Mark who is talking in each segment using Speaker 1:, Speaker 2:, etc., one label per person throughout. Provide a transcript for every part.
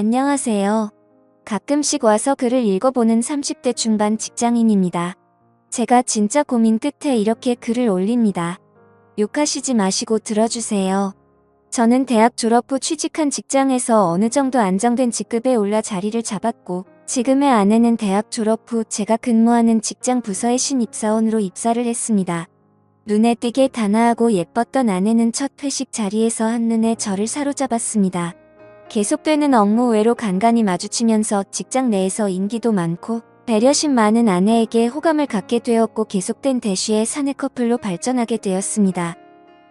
Speaker 1: 안녕하세요. 가끔씩 와서 글을 읽어보는 30대 중반 직장인입니다. 제가 진짜 고민 끝에 이렇게 글을 올립니다. 욕하시지 마시고 들어주세요. 저는 대학 졸업 후 취직한 직장에서 어느 정도 안정된 직급에 올라 자리를 잡았고, 지금의 아내는 대학 졸업 후 제가 근무하는 직장 부서의 신입사원으로 입사를 했습니다. 눈에 띄게 단아하고 예뻤던 아내는 첫 회식 자리에서 한눈에 저를 사로잡았습니다. 계속되는 업무 외로 간간히 마주치면서 직장 내에서 인기도 많고 배려심 많은 아내에게 호감을 갖게 되었고, 계속된 대쉬에 사내 커플로 발전하게 되었습니다.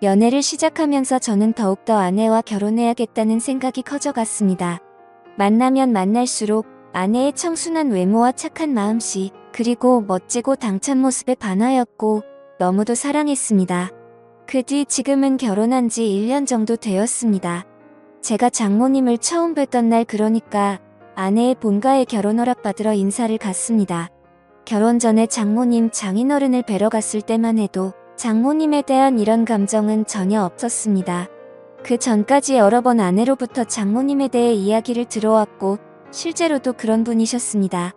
Speaker 1: 연애를 시작하면서 저는 더욱더 아내와 결혼해야겠다는 생각이 커져갔습니다. 만나면 만날수록 아내의 청순한 외모와 착한 마음씨, 그리고 멋지고 당찬 모습에 반하였고 너무도 사랑했습니다. 그 뒤 지금은 결혼한 지 1년 정도 되었습니다. 제가 장모님을 처음 뵀던 날, 그러니까 아내의 본가에 결혼 허락받으러 인사를 갔습니다. 결혼 전에 장모님 장인어른을 뵈러 갔을 때만 해도 장모님에 대한 이런 감정은 전혀 없었습니다. 그 전까지 여러 번 아내로부터 장모님에 대해 이야기를 들어왔고 실제로도 그런 분이셨습니다.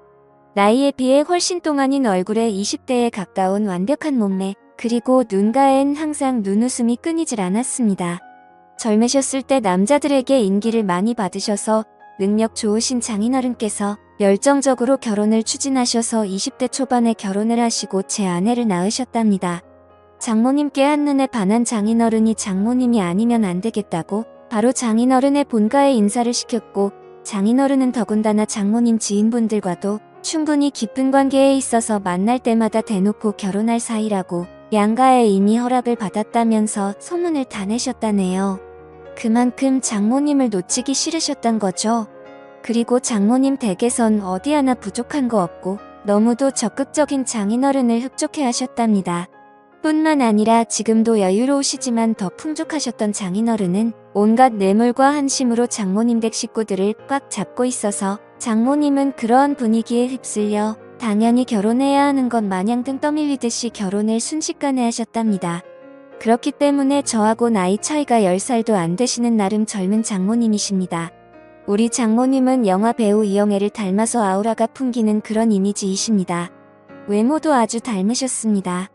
Speaker 1: 나이에 비해 훨씬 동안인 얼굴에 20대에 가까운 완벽한 몸매, 그리고 눈가엔 항상 눈웃음이 끊이질 않았습니다. 젊으셨을 때 남자들에게 인기를 많이 받으셔서 능력 좋으신 장인어른께서 열정적으로 결혼을 추진하셔서 20대 초반에 결혼을 하시고 제 아내를 낳으셨답니다. 장모님께 한눈에 반한 장인어른이 장모님이 아니면 안 되겠다고 바로 장인어른의 본가에 인사를 시켰고, 장인어른은 더군다나 장모님 지인분들과도 충분히 깊은 관계에 있어서 만날 때마다 대놓고 결혼할 사이라고 양가에 이미 허락을 받았다면서 소문을 다 내셨다네요. 그만큼 장모님을 놓치기 싫으셨단 거죠. 그리고 장모님 댁에선 어디 하나 부족한 거 없고 너무도 적극적인 장인어른을 흡족해 하셨답니다. 뿐만 아니라 지금도 여유로우시지만 더 풍족하셨던 장인어른은 온갖 뇌물과 한심으로 장모님 댁 식구들을 꽉 잡고 있어서 장모님은 그러한 분위기에 휩쓸려 당연히 결혼해야 하는 것 마냥 등 떠밀리듯이 결혼을 순식간에 하셨답니다. 그렇기 때문에 저하고 나이 차이가 10살도 안 되시는 나름 젊은 장모님이십니다. 우리 장모님은 영화 배우 이영애를 닮아서 아우라가 풍기는 그런 이미지이십니다. 외모도 아주 닮으셨습니다.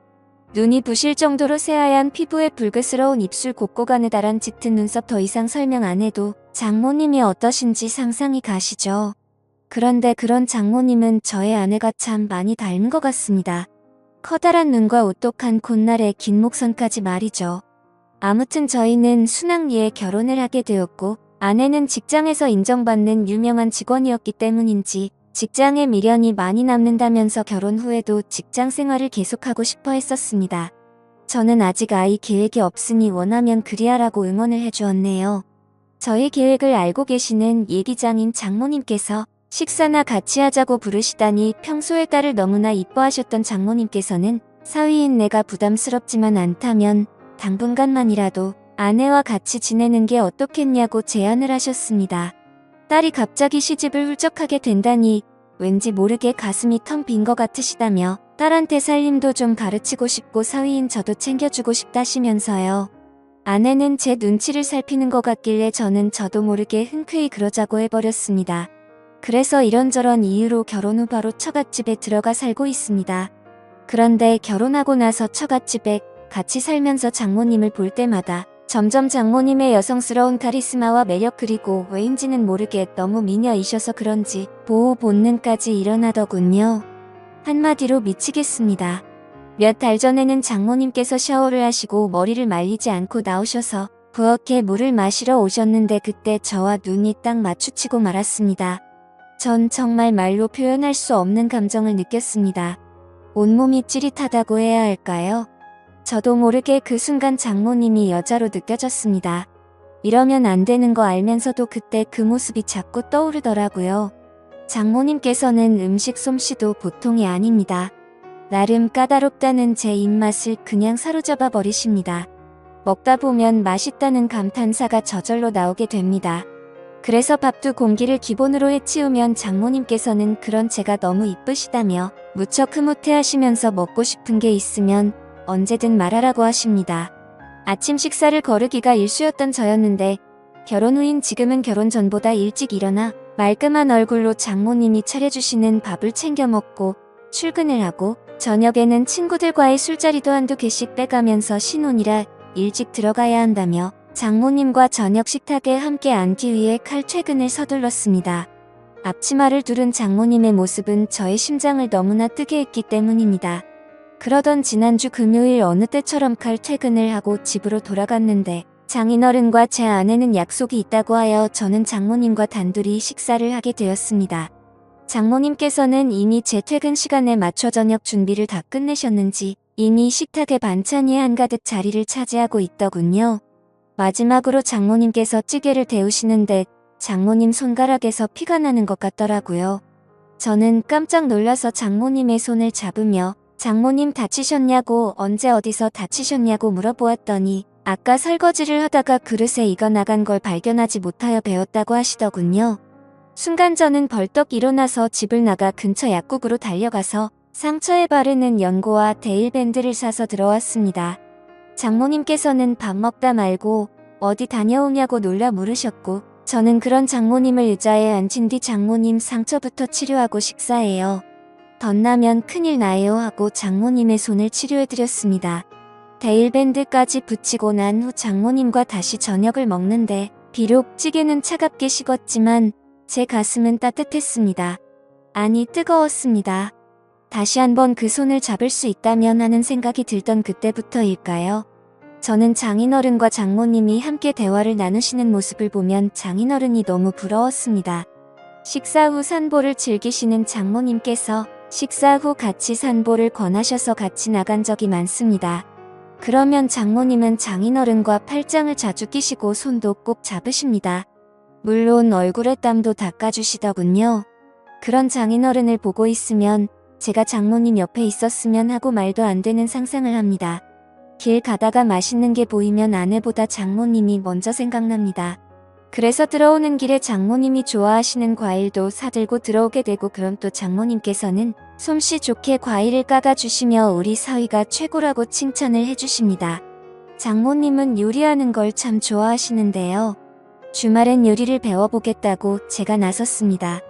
Speaker 1: 눈이 부실 정도로 새하얀 피부에 붉으스러운 입술, 곱고 가느다란 짙은 눈썹, 더 이상 설명 안 해도 장모님이 어떠신지 상상이 가시죠? 그런데 그런 장모님은 저의 아내가 참 많이 닮은 것 같습니다. 커다란 눈과 오똑한 콧날에 긴 목선까지 말이죠. 아무튼 저희는 순학리에 결혼을 하게 되었고, 아내는 직장에서 인정받는 유명한 직원이었기 때문인지 직장에 미련이 많이 남는다면서 결혼 후에도 직장 생활을 계속하고 싶어 했었습니다. 저는 아직 아이 계획이 없으니 원하면 그리하라고 응원을 해주었네요. 저희 계획을 알고 계시는 예기장인 장모님께서 식사나 같이 하자고 부르시다니 평소에 딸을 너무나 이뻐하셨던 장모님께서는 사위인 내가 부담스럽지만 않다면 당분간만이라도 아내와 같이 지내는 게 어떻겠냐고 제안을 하셨습니다. 딸이 갑자기 시집을 훌쩍하게 된다니 왠지 모르게 가슴이 텅 빈 것 같으시다며 딸한테 살림도 좀 가르치고 싶고 사위인 저도 챙겨주고 싶다시면서요. 아내는 제 눈치를 살피는 것 같길래 저도 모르게 흔쾌히 그러자고 해버렸습니다. 그래서 이런저런 이유로 결혼 후 바로 처갓집에 들어가 살고 있습니다. 그런데 결혼하고 나서 처갓집에 같이 살면서 장모님을 볼 때마다 점점 장모님의 여성스러운 카리스마와 매력, 그리고 왜인지는 모르게 너무 미녀이셔서 그런지 보호 본능까지 일어나더군요. 한마디로 미치겠습니다. 몇 달 전에는 장모님께서 샤워를 하시고 머리를 말리지 않고 나오셔서 부엌에 물을 마시러 오셨는데 그때 저와 눈이 딱 마주치고 말았습니다. 전 정말 말로 표현할 수 없는 감정을 느꼈습니다. 온몸이 찌릿하다고 해야 할까요? 저도 모르게 그 순간 장모님이 여자로 느껴졌습니다. 이러면 안 되는 거 알면서도 그때 그 모습이 자꾸 떠오르더라고요. 장모님께서는 음식 솜씨도 보통이 아닙니다. 나름 까다롭다는 제 입맛을 그냥 사로잡아 버리십니다. 먹다 보면 맛있다는 감탄사가 저절로 나오게 됩니다. 그래서 밥도 공기를 기본으로 해치우면 장모님께서는 그런 제가 너무 이쁘시다며 무척 흐뭇해하시면서 먹고 싶은 게 있으면 언제든 말하라고 하십니다. 아침 식사를 거르기가 일쑤였던 저였는데 결혼 후인 지금은 결혼 전보다 일찍 일어나 말끔한 얼굴로 장모님이 차려주시는 밥을 챙겨 먹고 출근을 하고 저녁에는 친구들과의 술자리도 한두 개씩 빼가면서 신혼이라 일찍 들어가야 한다며 장모님과 저녁 식탁에 함께 앉기 위해 칼퇴근을 서둘렀습니다. 앞치마를 두른 장모님의 모습은 저의 심장을 너무나 뜨게 했기 때문입니다. 그러던 지난주 금요일 어느 때처럼 칼퇴근을 하고 집으로 돌아갔는데 장인어른과 제 아내는 약속이 있다고 하여 저는 장모님과 단둘이 식사를 하게 되었습니다. 장모님께서는 이미 제 퇴근 시간에 맞춰 저녁 준비를 다 끝내셨는지 이미 식탁에 반찬이 한가득 자리를 차지하고 있더군요. 마지막으로 장모님께서 찌개를 데우시는데 장모님 손가락에서 피가 나는 것 같더라고요. 저는 깜짝 놀라서 장모님의 손을 잡으며 장모님 다치셨냐고 언제 어디서 다치셨냐고 물어보았더니 아까 설거지를 하다가 그릇에 익어 나간 걸 발견하지 못하여 배웠다고 하시더군요. 순간 저는 벌떡 일어나서 집을 나가 근처 약국으로 달려가서 상처에 바르는 연고와 데일밴드를 사서 들어왔습니다. 장모님께서는 밥 먹다 말고 어디 다녀오냐고 놀라 물으셨고 저는 그런 장모님을 의자에 앉힌 뒤 장모님 상처부터 치료하고 식사해요. 덧나면 큰일 나요 하고 장모님의 손을 치료해드렸습니다. 데일밴드까지 붙이고 난 후 장모님과 다시 저녁을 먹는데 비록 찌개는 차갑게 식었지만 제 가슴은 따뜻했습니다. 아니 뜨거웠습니다. 다시 한번 그 손을 잡을 수 있다면 하는 생각이 들던 그때부터일까요? 저는 장인어른과 장모님이 함께 대화를 나누시는 모습을 보면 장인어른이 너무 부러웠습니다. 식사 후 산보를 즐기시는 장모님께서 식사 후 같이 산보를 권하셔서 같이 나간 적이 많습니다. 그러면 장모님은 장인어른과 팔짱을 자주 끼시고 손도 꼭 잡으십니다. 물론 얼굴에 땀도 닦아주시더군요. 그런 장인어른을 보고 있으면 제가 장모님 옆에 있었으면 하고 말도 안 되는 상상을 합니다. 길 가다가 맛있는 게 보이면 아내보다 장모님이 먼저 생각납니다. 그래서 들어오는 길에 장모님이 좋아하시는 과일도 사들고 들어오게 되고 그럼 또 장모님께서는 솜씨 좋게 과일을 까가주시며 우리 사위가 최고라고 칭찬을 해주십니다. 장모님은 요리하는 걸 참 좋아하시는데요. 주말엔 요리를 배워보겠다고 제가 나섰습니다.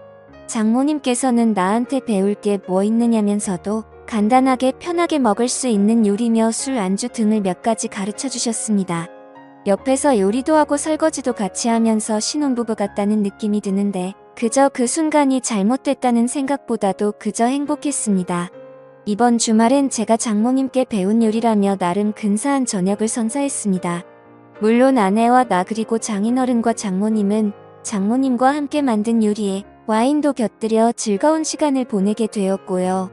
Speaker 1: 장모님께서는 나한테 배울 게 뭐 있느냐면서도 간단하게 편하게 먹을 수 있는 요리며 술 안주 등을 몇 가지 가르쳐 주셨습니다. 옆에서 요리도 하고 설거지도 같이 하면서 신혼부부 같다는 느낌이 드는데 그저 그 순간이 잘못됐다는 생각보다도 그저 행복했습니다. 이번 주말엔 제가 장모님께 배운 요리라며 나름 근사한 저녁을 선사했습니다. 물론 아내와 나 그리고 장인어른과 장모님은 장모님과 함께 만든 요리에 와인도 곁들여 즐거운 시간을 보내게 되었고요.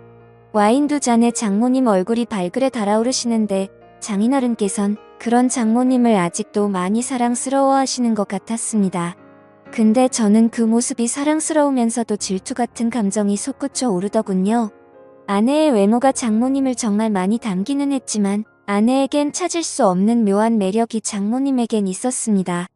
Speaker 1: 와인 두 잔에 장모님 얼굴이 발그레 달아오르시는데 장인어른께선 그런 장모님을 아직도 많이 사랑스러워 하시는 것 같았습니다. 근데 저는 그 모습이 사랑스러우면서도 질투 같은 감정이 솟구쳐 오르더군요. 아내의 외모가 장모님을 정말 많이 닮기는 했지만 아내에겐 찾을 수 없는 묘한 매력이 장모님에겐 있었습니다.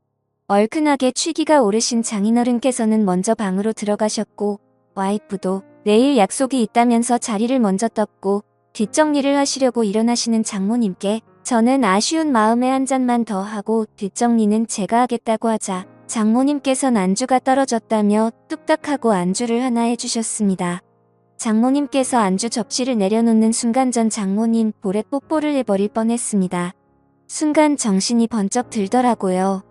Speaker 1: 얼큰하게 취기가 오르신 장인어른께서는 먼저 방으로 들어가셨고 와이프도 내일 약속이 있다면서 자리를 먼저 떴고 뒷정리를 하시려고 일어나시는 장모님께 저는 아쉬운 마음에 한 잔만 더 하고 뒷정리는 제가 하겠다고 하자 장모님께선 안주가 떨어졌다며 뚝딱하고 안주를 하나 해주셨습니다. 장모님께서 안주 접시를 내려놓는 순간 전 장모님 볼에 뽀뽀를 해버릴 뻔했습니다. 순간 정신이 번쩍 들더라고요.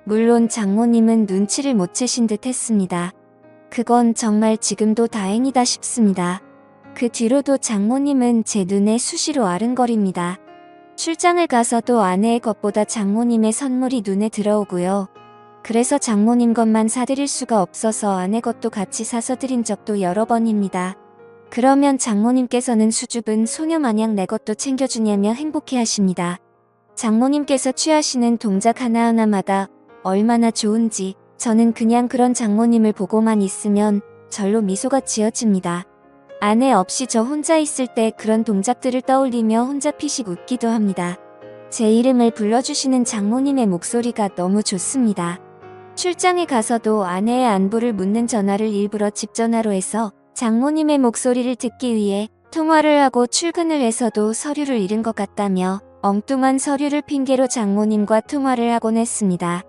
Speaker 1: 물론 장모님은 눈치를 못 채신 듯 했습니다. 그건 정말 지금도 다행이다 싶습니다. 그 뒤로도 장모님은 제 눈에 수시로 아른거립니다. 출장을 가서도 아내의 것보다 장모님의 선물이 눈에 들어오고요. 그래서 장모님 것만 사드릴 수가 없어서 아내 것도 같이 사서 드린 적도 여러 번입니다. 그러면 장모님께서는 수줍은 소녀 마냥 내 것도 챙겨주냐며 행복해하십니다. 장모님께서 취하시는 동작 하나하나마다 얼마나 좋은지 저는 그냥 그런 장모님을 보고만 있으면 절로 미소가 지어집니다. 아내 없이 저 혼자 있을 때 그런 동작들을 떠올리며 혼자 피식 웃기도 합니다. 제 이름을 불러주시는 장모님의 목소리가 너무 좋습니다. 출장에 가서도 아내의 안부를 묻는 전화를 일부러 집 전화로 해서 장모님의 목소리를 듣기 위해 통화를 하고 출근을 해서도 서류를 잃은 것 같다며 엉뚱한 서류를 핑계로 장모님과 통화를 하곤 했습니다.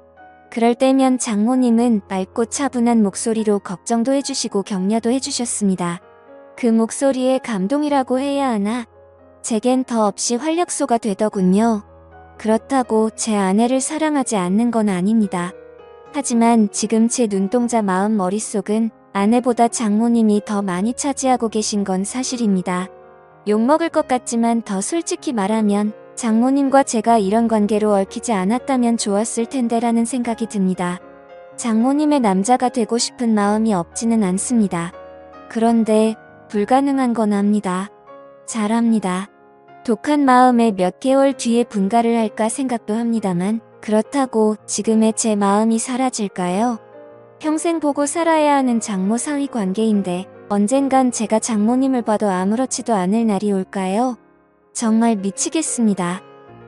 Speaker 1: 그럴 때면 장모님은 맑고 차분한 목소리로 걱정도 해주시고 격려도 해주셨습니다. 그 목소리에 감동이라고 해야 하나? 제겐 더 없이 활력소가 되더군요. 그렇다고 제 아내를 사랑하지 않는 건 아닙니다. 하지만 지금 제 눈동자 마음 머릿속은 아내보다 장모님이 더 많이 차지하고 계신 건 사실입니다. 욕먹을 것 같지만 더 솔직히 말하면 장모님과 제가 이런 관계로 얽히지 않았다면 좋았을 텐데라는 생각이 듭니다. 장모님의 남자가 되고 싶은 마음이 없지는 않습니다. 그런데 불가능한 건 압니다. 잘합니다. 독한 마음에 몇 개월 뒤에 분가를 할까 생각도 합니다만 그렇다고 지금의 제 마음이 사라질까요? 평생 보고 살아야 하는 장모 사위 관계인데 언젠간 제가 장모님을 봐도 아무렇지도 않을 날이 올까요? 정말 미치겠습니다.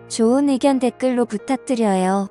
Speaker 1: 좋은 의견 댓글로 부탁드려요.